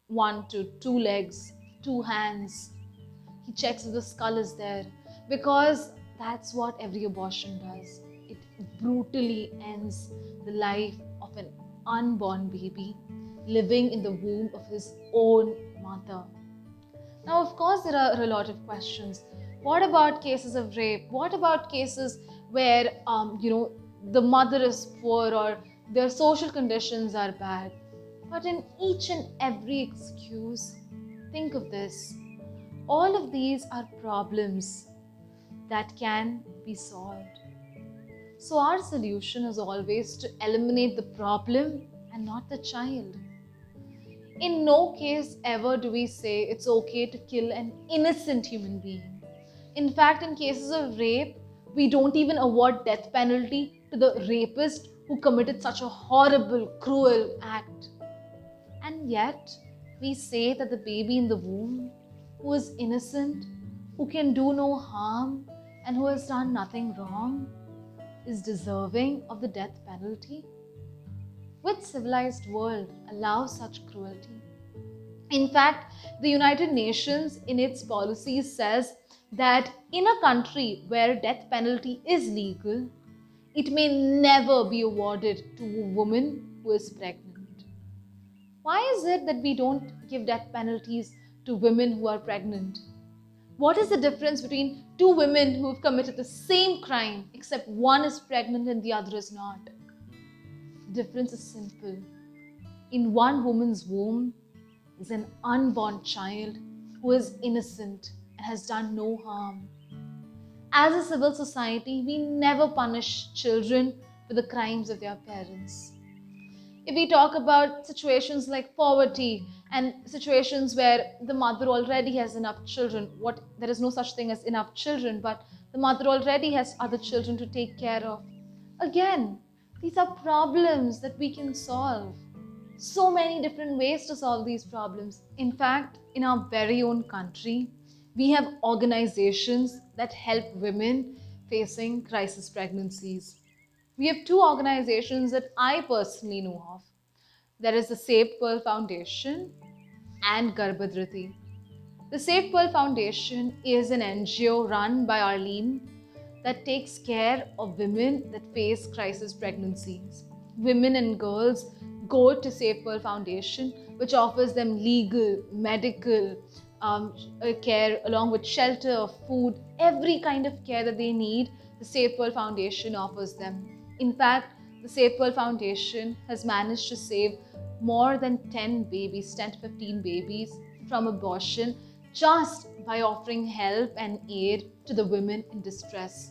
1 to 2 legs, 2 hands. He checks if the skull is there because that's what every abortion does. It brutally ends the life of an unborn baby living in the womb of his own mother. Now, of course, there are a lot of questions. What about cases of rape? What about cases where, the mother is poor or their social conditions are bad? But in each and every excuse, think of this. All of these are problems that can be solved. So our solution is always to eliminate the problem and not the child. In no case ever do we say it's okay to kill an innocent human being. In fact, in cases of rape, we don't even award death penalty to the rapist who committed such a horrible, cruel act. And yet, we say that the baby in the womb, who is innocent, who can do no harm, and who has done nothing wrong, is deserving of the death penalty? Which civilized world allows such cruelty? In fact, the United Nations in its policies says that in a country where death penalty is legal, it may never be awarded to a woman who is pregnant. Why is it that we don't give death penalties to women who are pregnant? What is the difference between two women who have committed the same crime except one is pregnant and the other is not? The difference is simple. In one woman's womb is an unborn child who is innocent and has done no harm. As a civil society, we never punish children for the crimes of their parents. If we talk about situations like poverty and situations where the mother already has enough children, there is no such thing as enough children, but the mother already has other children to take care of. Again, these are problems that we can solve. So many different ways to solve these problems. In fact, in our very own country, we have organizations that help women facing crisis pregnancies. We have 2 organizations that I personally know of. There is the Save Pearl Foundation and Garbhadriti. The Save Pearl Foundation is an NGO run by Arlene that takes care of women that face crisis pregnancies. Women and girls go to Save Pearl Foundation, which offers them legal, medical care along with shelter, food, every kind of care that they need. The Save Pearl Foundation offers them. In fact, the Save Pearl Foundation has managed to save more than 10 babies, 10 to 15 babies from abortion just by offering help and aid to the women in distress.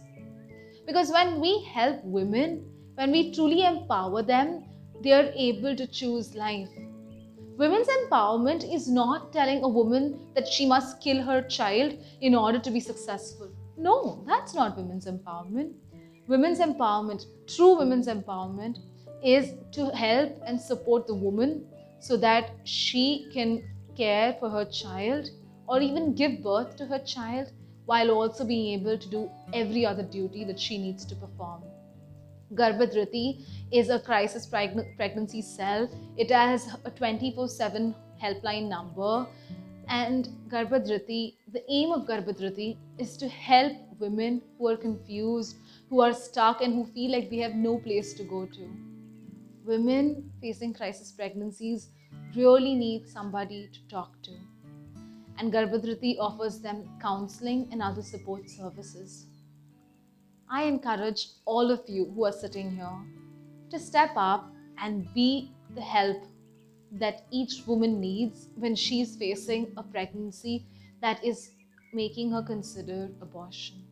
Because when we help women, when we truly empower them, they are able to choose life. Women's empowerment is not telling a woman that she must kill her child in order to be successful. No, that's not women's empowerment. Women's empowerment, true women's empowerment, is to help and support the woman so that she can care for her child or even give birth to her child while also being able to do every other duty that she needs to perform. Garbhadriti is a crisis pregnancy cell. It has a 24/7 helpline number. And Garbhadriti, the aim of Garbhadriti is to help women who are confused, who are stuck, and who feel like they have no place to go to. women facing crisis pregnancies really need somebody to talk to. And Garbhadriti offers them counseling and other support services. I encourage all of you who are sitting here to step up and be the help that each woman needs when she's facing a pregnancy that is making her consider abortion.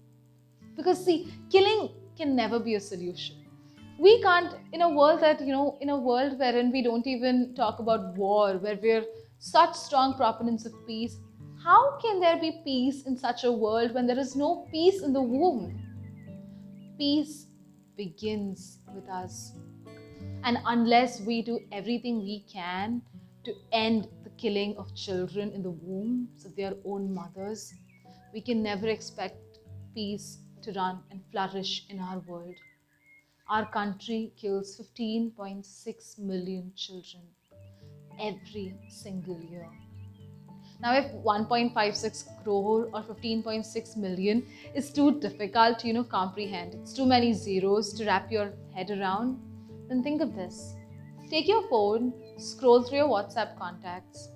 Because see, killing can never be a solution. We can't, in a world that, in a world wherein we don't even talk about war, where we're such strong proponents of peace, how can there be peace in such a world when there is no peace in the womb? Peace begins with us. And unless we do everything we can to end the killing of children in the wombs of their own mothers, we can never expect peace to run and flourish in our world. Our country kills 15.6 million children every single year. Now, if 1.56 crore or 15.6 million is too difficult to comprehend, it's too many zeros to wrap your head around, then think of this. Take your phone, scroll through your WhatsApp contacts.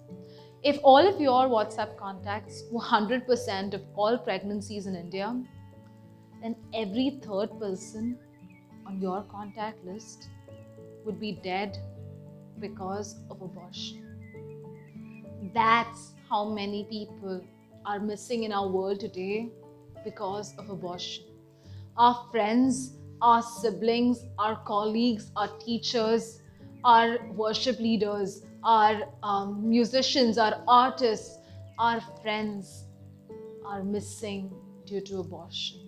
If all of your WhatsApp contacts were 100% of all pregnancies in India, then every third person on your contact list would be dead because of abortion. That's how many people are missing in our world today because of abortion. Our friends, our siblings, our colleagues, our teachers, our worship leaders, our musicians, our artists, our friends are missing due to abortion.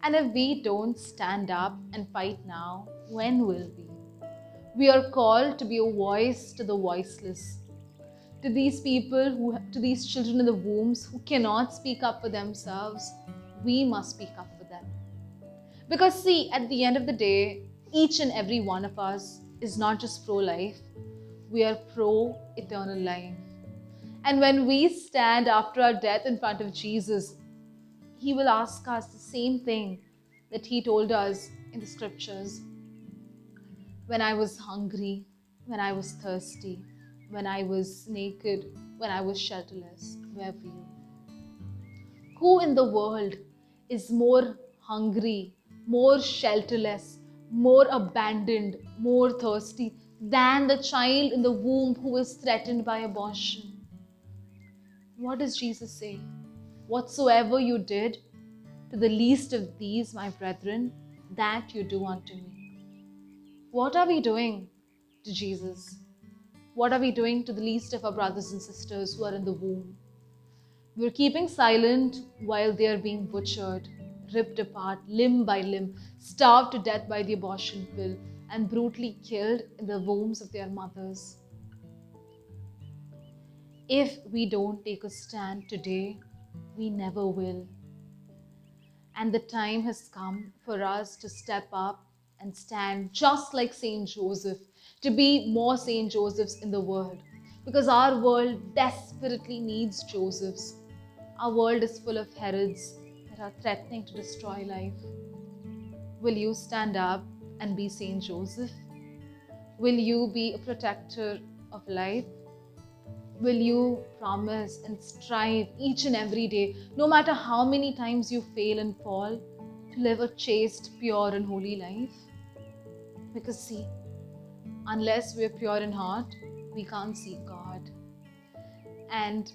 And if we don't stand up and fight now, when will we? We are called to be a voice to the voiceless, to these people, to these children in the wombs who cannot speak up for themselves. We must speak up for them. Because see, at the end of the day, each and every one of us is not just pro-life, we are pro-eternal life. And when we stand after our death in front of Jesus, He will ask us the same thing that He told us in the scriptures. When I was hungry, when I was thirsty, when I was naked, when I was shelterless, where were you? Who in the world is more hungry, more shelterless, more abandoned, more thirsty than the child in the womb who was threatened by abortion? What does Jesus say? Whatsoever you did to the least of these, my brethren, that you do unto me. What are we doing to Jesus? What are we doing to the least of our brothers and sisters who are in the womb? We're keeping silent while they are being butchered, ripped apart limb by limb, starved to death by the abortion pill, and brutally killed in the wombs of their mothers. If we don't take a stand today, we never will. And the time has come for us to step up and stand just like Saint Joseph, to be more Saint Josephs in the world. Because our world desperately needs Josephs. Our world is full of Herods that are threatening to destroy life. Will you stand up and be Saint Joseph? Will you be a protector of life? Will you promise and strive each and every day, no matter how many times you fail and fall, to live a chaste, pure and holy life? Because see, unless we're pure in heart, we can't see God. And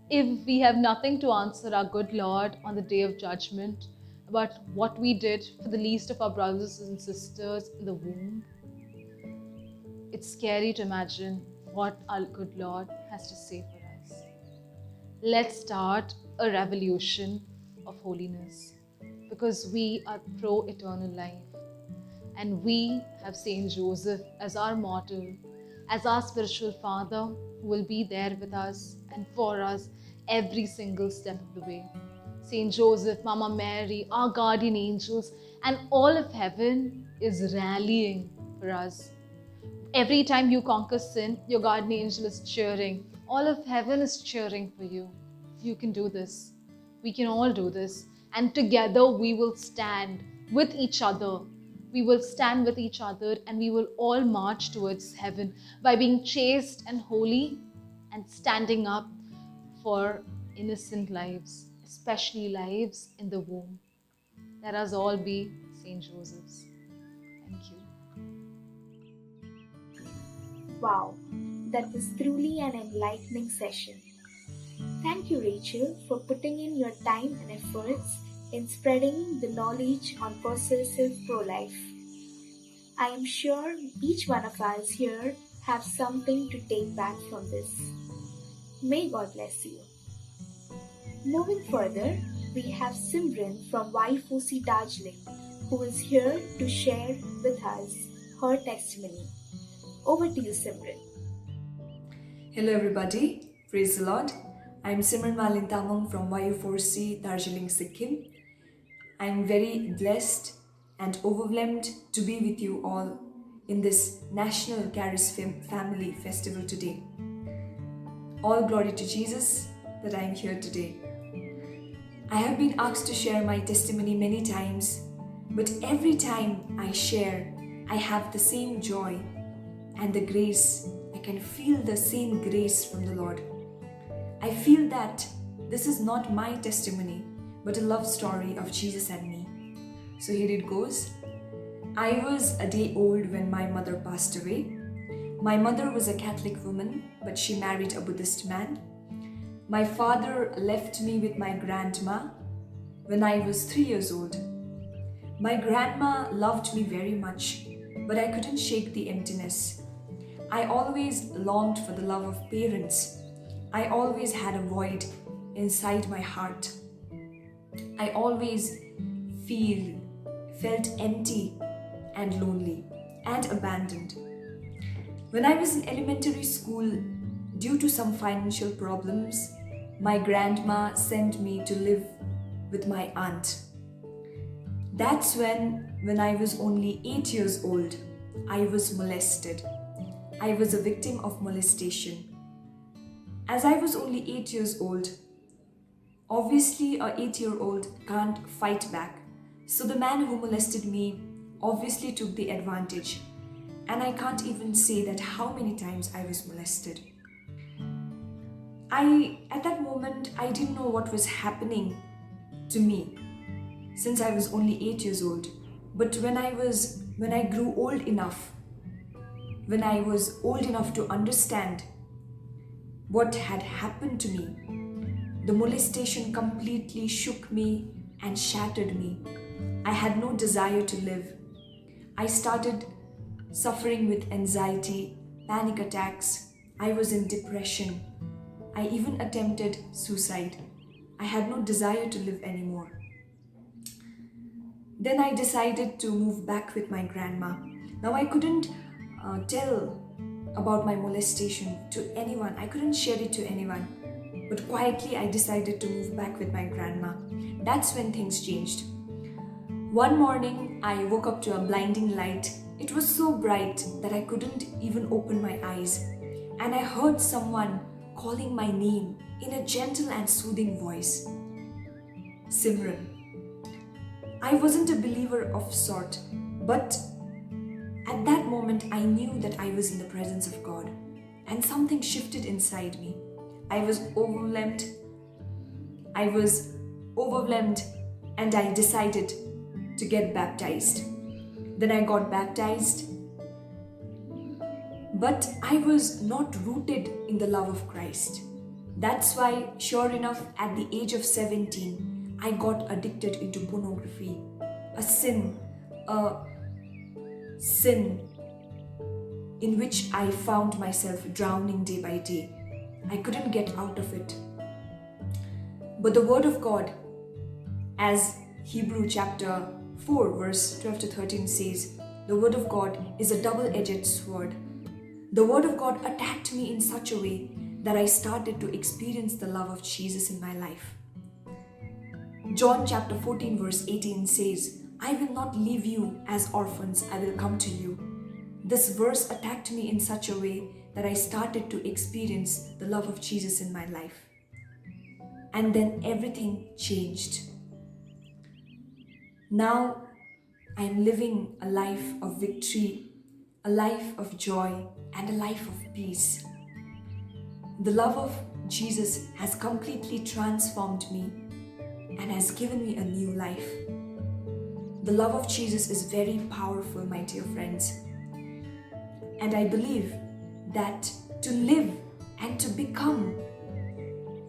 if we have nothing to answer our good Lord on the day of judgment about what we did for the least of our brothers and sisters in the womb, it's scary to imagine what our good Lord has to say for us. Let's start a revolution of holiness, because we are pro-eternal life. And we have Saint Joseph as our model, as our spiritual father, who will be there with us and for us every single step of the way. Saint Joseph, Mama Mary, our guardian angels, and all of heaven is rallying for us. Every time you conquer sin, your guardian angel is cheering. All of heaven is cheering for you. You can do this. We can all do this. And together we will stand with each other we will stand with each other and we will all march towards heaven by being chaste and holy and standing up for innocent lives, especially lives in the womb. Let us all be St. Joseph's. Thank you. Wow, that was truly an enlightening session. Thank you, Rachel, for putting in your time and efforts in spreading the knowledge on possessive pro-life. I am sure each one of us here have something to take back from this. May God bless you. Moving further, we have Simran from YFOC Darjeeling, who is here to share with us her testimony. Over to you, Simran. Hello everybody, praise the Lord. I am Simran Malintamang from YU4C Darjeeling, Sikkim. I am very blessed and overwhelmed to be with you all in this National Charis Family Festival today. All glory to Jesus that I am here today. I have been asked to share my testimony many times, but every time I share, I have the same joy and the grace. I can feel the same grace from the Lord. I feel that this is not my testimony, but a love story of Jesus and me. So here it goes. I was a day old when my mother passed away. My mother was a Catholic woman, but she married a Buddhist man. My father left me with my grandma when I was 3 years old. My grandma loved me very much, but I couldn't shake the emptiness. I always longed for the love of parents. I always had a void inside my heart. I always felt empty and lonely and abandoned. When I was in elementary school, due to some financial problems, my grandma sent me to live with my aunt. That's when I was only 8 years old, I was molested. I was a victim of molestation. As I was only 8 years old, obviously a 8-year-old can't fight back. So the man who molested me obviously took the advantage. And I can't even say that how many times I was molested. At that moment, I didn't know what was happening to me since I was only 8 years old. But when I grew old enough, when I was old enough to understand what had happened to me, the molestation completely shook me and shattered me. I had no desire to live. I started suffering with anxiety, panic attacks. I was in depression. I even attempted suicide. I had no desire to live anymore. Then I decided to move back with my grandma. Now I couldn't tell about my molestation to anyone. I couldn't share it to anyone. But quietly I decided to move back with my grandma. That's when things changed. One morning I woke up to a blinding light. It was so bright that I couldn't even open my eyes. And I heard someone calling my name in a gentle and soothing voice. Simran. I wasn't a believer of sort, but at that moment I knew that I was in the presence of God, and something shifted inside me. I was overwhelmed and I decided to get baptized. Then I got baptized, but I was not rooted in the love of Christ. That's why, sure enough, at the age of 17, I got addicted into pornography, a sin in which I found myself drowning day by day. I couldn't get out of it. But the Word of God, as Hebrew chapter 4 verse 12 to 13 says, the Word of God is a double-edged sword. The Word of God attacked me in such a way that I started to experience the love of Jesus in my life. John chapter 14 verse 18 says, I will not leave you as orphans, I will come to you. This verse attacked me in such a way that I started to experience the love of Jesus in my life. And then everything changed. Now I am living a life of victory, a life of joy, and a life of peace. The love of Jesus has completely transformed me and has given me a new life. The love of Jesus is very powerful, my dear friends. And I believe that to live and to become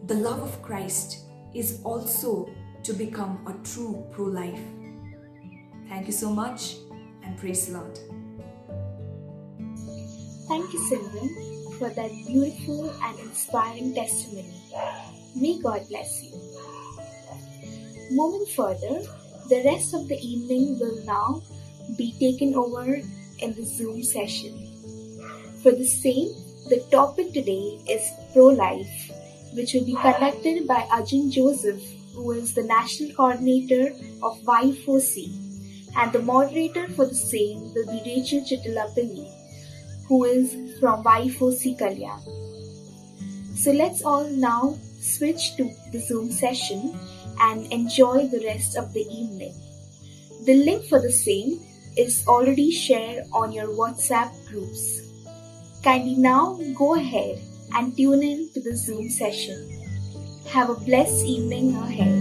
the love of Christ is also to become a true pro-life. Thank you so much and praise the Lord. Thank you, Simran, for that beautiful and inspiring testimony. May God bless you. Moving further, the rest of the evening will now be taken over in the Zoom session. For the same, the topic today is pro-life, which will be conducted by Ajin Joseph, who is the National Coordinator of Y4C, and the moderator for the same will be Rachel Chittilapalli, who is from Y4C Kalyan. So let's all now switch to the Zoom session and enjoy the rest of the evening. The link for the same is already shared on your WhatsApp groups. Kindly now go ahead and tune in to the Zoom session. Have a blessed evening ahead.